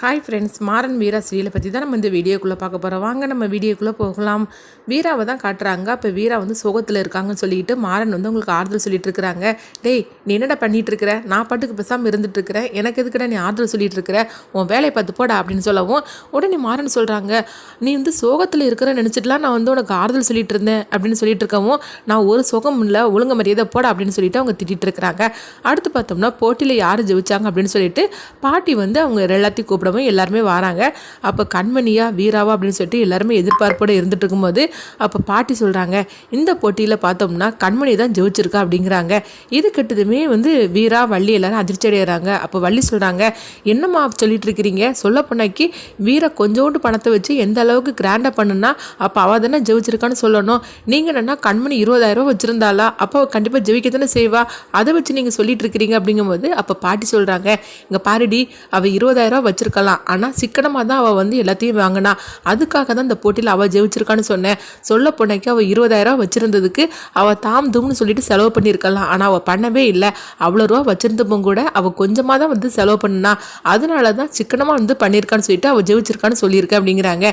Hi friends, Maran வீரா சீரியலை பற்றி தான் நம்ம இந்த வீடியோக்குள்ளே பார்க்க போகிறோம். வாங்க நம்ம வீடியோக்குள்ளே போகலாம். வீராவை தான் காட்டுறாங்க. அப்போ வீரா வந்து சோகத்தில் இருக்காங்கன்னு சொல்லிட்டு மாறன் வந்து உங்களுக்கு ஆறுதல் சொல்லிட்டு இருக்கிறாங்க. டேய், நீ என்னடா பண்ணிட்டு இருக்கிற? நான் பாட்டுக்கு பேசாமல் இருந்துட்டு இருக்கிறேன், எனக்கு எதுக்குடா நீ ஆறுதல் சொல்லிட்டு இருக்கிற? உன் வேலையை பார்த்து போடா அப்படின்னு சொல்லவும் உடனே மாறன் சொல்கிறாங்க, நீ வந்து சோகத்தில் இருக்கிறேன்னு நினச்சிட்டுலாம் நான் வந்து உனக்கு ஆறுதல் சொல்லிட்டு இருந்தேன் அப்படின்னு சொல்லிட்டு இருக்கவும், நான் ஒரு சோகம் இல்லை, ஒழுங்கு மரியாதை போடா அப்படின்னு சொல்லிட்டு அவங்க திட்டிகிட்டு இருக்கிறாங்க. அடுத்து பார்த்தோம்னா போட்டியில் யார் ஜெயிச்சாங்க அப்படின்னு சொல்லிட்டு பாட்டி வந்து அவங்க எல்லாத்தையும் கூப்பிடவும் எல்லாருமே வராங்க. அப்போ கண்மணியா வீராவா அப்படின்னு சொல்லிட்டு எல்லாருமே எதிர்பார்ப்போடு இருந்துட்டு இருக்கும்போது அப்போ பாட்டி சொல்கிறாங்க, இந்த போட்டியில் பார்த்தோம்னா கண்மணி தான் ஜெயிச்சிருக்கா அப்படிங்கிறாங்க. இது கெட்டதுமே வந்து வீரா வள்ளி எல்லாரும் அதிர்ச்சி அடைகிறாங்க. அப்போ வள்ளி சொல்கிறாங்க, என்னம்மா சொல்லிட்டு இருக்கிறீங்க? சொல்ல போனாக்கி வீரா கொஞ்சோண்டு பணத்தை வச்சு எந்த அளவுக்கு கிராண்டாக பண்ணுனா அப்போ அவள் தானே ஜெயிச்சிருக்கான்னு சொல்லணும். நீங்கள் என்னன்னா கண்மணி 20,000 வச்சுருந்தாளா, அப்போ கண்டிப்பாக ஜெயிக்க தானே செய்வா, அதை வச்சு நீங்கள் சொல்லிட்டு இருக்கிறீங்க அப்படிங்கும்போது அப்போ பாட்டி சொல்கிறாங்க, இங்கே பாருடி, அவள் 20,000 வச்சிருக்கலாம், ஆனால் சிக்கனமாக தான் அவள் வந்து எல்லாத்தையும் வாங்கினா, அதுக்காக தான் இந்த போட்டியில் அவள் ஜெயிச்சிருக்கான்னு சொன்னேன். சொல்ல போனாக்கி அவள் 20,000 வச்சுருந்ததுக்கு அவள் தாம் தூம்னு சொல்லிட்டு செலவு பண்ணியிருக்கலாம், ஆனால் அவள் பண்ணவே இல்லை. அவ்வளோ ரூபா வச்சுருந்தப்போ கூட அவள் கொஞ்சமாக தான் வந்து செலவு பண்ணினா, அதனால தான் சிக்கனமாக வந்து பண்ணியிருக்கான்னு சொல்லிட்டு அவள் ஜெயிச்சிருக்கான்னு சொல்லியிருக்கேன் அப்படிங்கிறாங்க.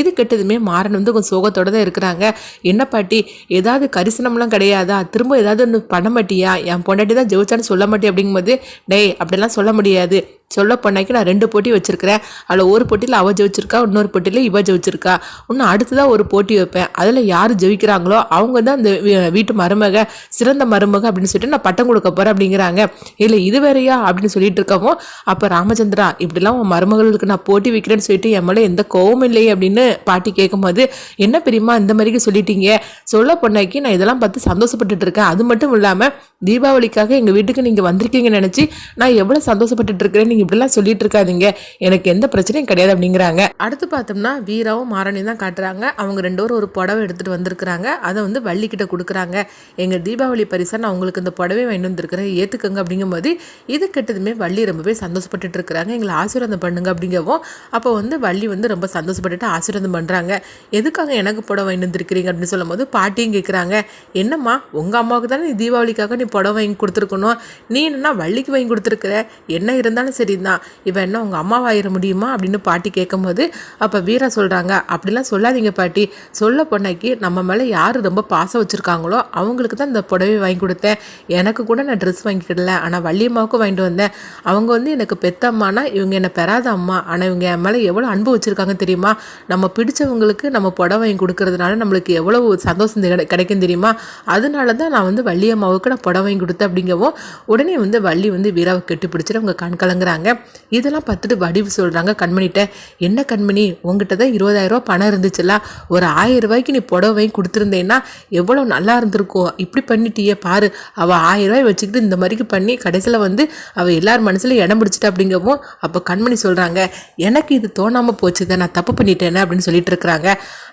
இது கெட்டதுமே மாறன் வந்து கொஞ்சம் சோகத்தோடு தான் இருக்கிறாங்க. என்ன பாட்டி, ஏதாவது கரிசனம்லாம் கிடையாதா? திரும்ப ஏதாவது ஒன்று பண்ண மாட்டியா? என் பொண்டாட்டி தான் ஜெயிச்சான்னு சொல்ல மாட்டேன் அப்படிங்கும்போது, டேய் அப்படிலாம் சொல்ல முடியாது. சொல்ல போனாக்கி நான் 2 போட்டி வச்சுருக்கிறேன். அதில் ஒரு போட்டியில் அவள் ஜெயிச்சிருக்கா, இன்னொரு போட்டியில் இவ ஜெயிச்சிருக்கா. இன்னும் அடுத்ததாக ஒரு போட்டி வைப்பேன், அதில் யார் ஜெயிக்கிறாங்களோ அவங்க தான் இந்த வீட்டு மருமக, சிறந்த மருமக அப்படின்னு சொல்லிட்டு நான் பட்டம் கொடுக்க போகிறேன் அப்படிங்கிறாங்க. இல்லை இது வேறையா அப்படின்னு சொல்லிட்டு இருக்கவும் அப்போ ராமச்சந்திரா, இப்படிலாம் உன் மருமகளுக்கு நான் போட்டி வைக்கிறேன்னு சொல்லிட்டு என் மேலே எந்த கோவமும் இல்லையே அப்படின்னு பாட்டி கேட்கும்போது, என்ன பெரியம்மா இந்த மாதிரிக்கு சொல்லிட்டீங்க? சொல்ல போனாக்கி நான் இதெல்லாம் பார்த்து சந்தோஷப்பட்டுட்டு இருக்கேன். அது மட்டும் இல்லாமல் தீபாவளிக்காக எங்கள் வீட்டுக்கு நீங்கள் வந்திருக்கீங்கன்னு நினச்சி நான் எவ்வளோ சந்தோஷப்பட்டுட்டு இருக்கிறேன், நீங்கள் இப்படிலாம் சொல்லிட்டு இருக்காதீங்க, எனக்கு எந்த பிரச்சனையும் கிடையாது அப்படிங்கிறாங்க. அடுத்து பார்த்தோம்னா வீராவும் மாறனையும் தான் காட்டுறாங்க. அவங்க 2 பேரும் ஒரு புடவை எடுத்துகிட்டு வந்திருக்கிறாங்க. அதை வந்து வள்ளிக்கிட்ட கொடுக்குறாங்க. எங்கள் தீபாவளி பரிசா நான் உங்களுக்கு இந்த புடவை வாங்கி வந்திருக்கிறேன், ஏற்றுக்கங்க அப்படிங்கும்போது இது கெட்டதுமே வள்ளி ரொம்பவே சந்தோஷப்பட்டுட்டு இருக்கிறாங்க. எங்களை ஆசீர்வாதம் பண்ணுங்க அப்படிங்கவும் அப்போ வந்து வள்ளி வந்து ரொம்ப சந்தோஷப்பட்டுட்டு ஆசீர்வாதம் பண்ணுறாங்க. எதுக்காக எனக்கு புடவை வாங்கி வந்திருக்கிறீங்க அப்படின்னு சொல்லும் போது பாட்டியும் கேட்குறாங்க, என்னம்மா உங்கள் அம்மாவுக்கு தானே நீ தீபாவளிக்காக நீ புடவை வாங்கி கொடுத்துருக்கணும், நீ என்னன்னா வள்ளிக்கு வாங்கி கொடுத்துருக்குற, என்ன இருந்தாலும் சரிதான், இவன் என்ன உங்கள் அம்மாவாயிட முடியுமா அப்படின்னு பாட்டி கேட்கும்போது அப்போ வீரா சொல்கிறாங்க, அப்படிலாம் சொல்லாதீங்க பாட்டி, சொல்ல பொண்ணாக்கி நம்ம மேலே யார் ரொம்ப பாசம் வச்சுருக்காங்களோ அவங்களுக்கு தான் இந்த புடவை வாங்கி கொடுத்தேன். எனக்கு கூட நான் ட்ரெஸ் வாங்கிக்கிடல, ஆனால் வள்ளியம்மாவுக்கும் வாங்கிட்டு வந்தேன். அவங்க வந்து எனக்கு பெத்த அம்மானா இவங்க என்னை பெறாத அம்மா, ஆனால் இவங்க என் மேலே எவ்வளோ அன்பு வச்சுருக்காங்க தெரியுமா? நம்ம பிடிச்சவங்களுக்கு நம்ம புடவை வாங்கி கொடுக்கறதுனால நம்மளுக்கு எவ்வளோ சந்தோஷம் கிடைக்கும் தெரியுமா? அதனால தான் நான் வந்து வள்ளியம்மாவுக்கு நான் புடவை வாங்கி கொடுத்தேன் அப்படிங்கவும் உடனே வந்து வள்ளி வந்து வீராவை கெட்டி பிடிச்சிட்டு அவங்க கண் கலங்குறாங்க. இதெல்லாம் பார்த்துட்டு வடிவு சொல்கிறாங்க கண்மணிகிட்ட, என்ன கண்மணி, உங்ககிட்ட தான் 20,000 பணம் இருந்துச்சுல, ஒரு 1000 ரூபாய்க்கு நீ புடவை வாங்கி கொடுத்துருந்தேன்னா எவ்வளோ நல்லா இருந்திருக்கும், இப்படி பண்ணிட்டியே பாரு, அவள் 1000 ரூபாய் வச்சுக்கிட்டு இந்த மாதிரிக்கு பண்ணி கடைசியில் வந்து அவள் எல்லார் மனசுல இடம் பிடிச்சிட்டா அப்படிங்கவும் அப்போ கண்மணி சொல்கிறாங்க, எனக்கு இது தோணாமல் போச்சுதான், நான் தப்பு பண்ணிட்டேன்னு அப்படின்னு சொல்லிட்டு இருக்கிறாங்க.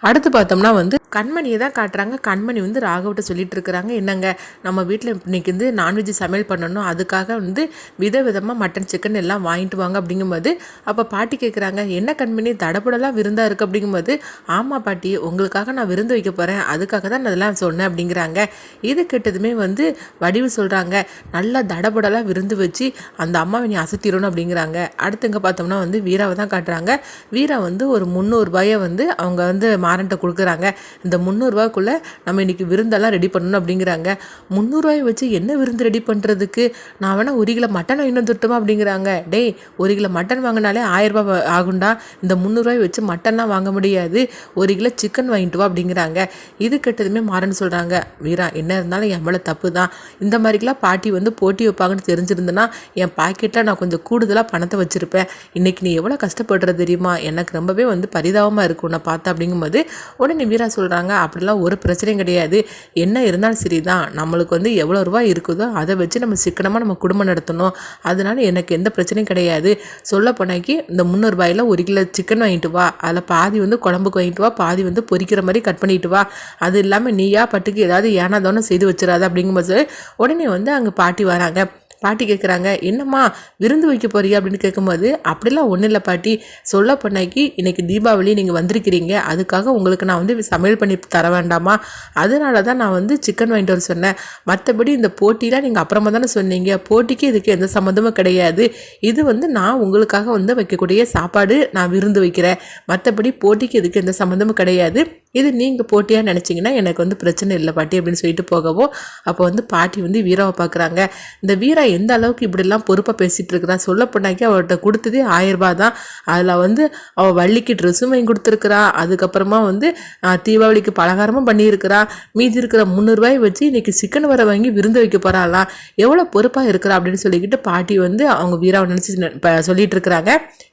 அடுத்து பார்த்தோம்னா வந்து கண்மணியை தான் காட்டுறாங்க. கண்மணி வந்து ராகவிட்ட சொல்லிட்டு இருக்கிறாங்க, என்னங்க நம்ம வீட்டில் இன்னைக்கு வந்து நான்வெஜ் சமையல் பண்ணணும், அதுக்காக வந்து விதவிதமாக மட்டன் சிக்கன் எல்லாம் வாங்கிட்டு வாங்க அப்படிங்கும்போது அப்போ பாட்டி கேட்குறாங்க, என்ன கண்மணி தடப்படலாம் விருந்தாக இருக்குது அப்படிங்கும்போது, ஆமாம் பாட்டி, உங்களுக்காக நான் விருந்து வைக்க போகிறேன், அதுக்காக தான் நான் அதெல்லாம் சொன்னேன் அப்படிங்கிறாங்க. இது கெட்டதுமே வந்து வடிவு சொல்கிறாங்க, நல்லா தடப்படலாம் விருந்து வச்சு அந்த அம்மாவை நீ அசத்திடணும் அப்படிங்கிறாங்க. அடுத்து இங்கே பார்த்தோம்னா வந்து வீராவை தான் காட்டுறாங்க. வீரா வந்து ஒரு 300 ரூபாயை வந்து அவங்க வந்து மாறன்ட்ட கொடுக்குறாங்க. இந்த 300 ரூபாய்க்குள்ளே நம்ம இன்றைக்கி விருந்தெல்லாம் ரெடி பண்ணணும் அப்படிங்கிறாங்க. 300 ரூபாயை வச்சு என்ன விருந்து ரெடி பண்ணுறதுக்கு, நான் வேணால் 1 கிலோ மட்டன் இன்னும் தொட்டுமா அப்படிங்கிறாங்க. டேய், 1 கிலோ மட்டன் வாங்கினாலே 1000 ரூபாய் ஆகுண்டா, இந்த 300 ரூபாய் வச்சு மட்டன்லாம் வாங்க முடியாது, 1 கிலோ சிக்கன் வாங்கிட்டு வா அப்படிங்கிறாங்க. இது கெட்டதுமே மாறன்னு சொல்கிறாங்க, வீரா என்ன இருந்தாலும் என் மேலே தப்பு தான், இந்த மாதிரிக்கெலாம் பாட்டி வந்து போட்டி வைப்பாங்கன்னு தெரிஞ்சிருந்தேன்னா என் பாக்கெட்டில் நான் கொஞ்சம் கூடுதலாக பணத்தை வச்சுருப்பேன், இன்றைக்கி நீ எவ்வளோ கஷ்டப்படுற தெரியுமா, எனக்கு ரொம்பவே வந்து பரிதாபமாக இருக்கும் நான் பார்த்தேன் அப்படிங்கும்போது உடனே வீரா சொல்கிறாங்க, அப்படிலாம் ஒரு பிரச்சனையும் கிடையாது, என்ன இருந்தாலும் சரி தான், நம்மளுக்கு வந்து எவ்வளோ ரூபாய் இருக்குதோ அதை வச்சு நம்ம சிக்கனமாக நம்ம குடும்பம் நடத்தணும், அதனால எனக்கு எந்த பிரச்சனையும் கிடையாது. சொல்ல போனாக்கி இந்த 300 ரூபாயில் 1 கிலோ சிக்கன் வாங்கிட்டு வா, அதில் பாதி வந்து குழம்புக்கு வாங்கிட்டு வா, பாதி வந்து பொரிக்கிற மாதிரி கட் பண்ணிட்டு வா, அது இல்லாமல் நீயா பட்டுக்கு ஏதாவது ஏனாதோன்னு செய்து வச்சிடாத அப்படிங்கும்போது உடனே வந்து அங்கே பாட்டி வராங்க. பாட்டி கேட்குறாங்க, என்னம்மா விருந்து வைக்க போறியா அப்படின்னு கேட்கும்போது, அப்படிலாம் ஒன்றும் இல்லை பாட்டி, சொல்ல பண்ணாக்கி இன்னைக்கு தீபாவளி நீங்கள் வந்திருக்கிறீங்க, அதுக்காக உங்களுக்கு நான் வந்து சமையல் பண்ணி தர வேண்டாமா, அதனால தான் நான் வந்து சிக்கன் வாங்கிட்டு வர சொன்னேன். மற்றபடி இந்த போட்டிலாம் நீங்கள் அப்புறமா தானே சொன்னீங்க, போட்டிக்கு இதுக்கு எந்த சம்மந்தமும் கிடையாது. இது வந்து நான் உங்களுக்காக வந்து வைக்கக்கூடிய சாப்பாடு, நான் விருந்து வைக்கிறேன். மற்றபடி போட்டிக்கு இதுக்கு எந்த சம்மந்தமும் கிடையாது. இது நீங்கள் போட்டியாக நினச்சிங்கன்னா எனக்கு வந்து பிரச்சனை இல்லை பாட்டி அப்படின்னு சொல்லிட்டு போகவோ, அப்போ வந்து பாட்டி வந்து வீராவை பார்க்குறாங்க. இந்த வீரா எந்த அளவுக்கு இப்படிலாம் பொறுப்பாக பேசிகிட்டு இருக்கிறா, சொல்ல போனாக்கி அவர்கிட்ட கொடுத்ததே 1000 ரூபா தான். அதில் வந்து அவள் வள்ளிக்கு ட்ரெஸ்ஸும் வாங்கி கொடுத்துருக்குறா, அதுக்கப்புறமா வந்து தீபாவளிக்கு பலகாரமும் பண்ணியிருக்கிறா, மீதி இருக்கிற 300 ரூபாய் வச்சு இன்றைக்கி சிக்கன் வர வாங்கி விருந்து வைக்க போகிறாளாம், எவ்வளோ பொறுப்பாக இருக்கிறா அப்படின்னு சொல்லிக்கிட்டு பாட்டி வந்து அவங்க வீராவை நினச்சி சொல்லிட்டு இருக்கிறாங்க.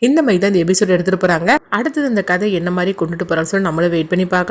இந்த மாதிரி தான் இந்த எபிசோட் எடுத்துகிட்டு போகிறாங்க. அடுத்தது இந்த கதை என்ன மாதிரி கொண்டுட்டு போகிறான்னு சொல்லி நம்மளும் வெயிட் பண்ணி பார்க்கலாம்.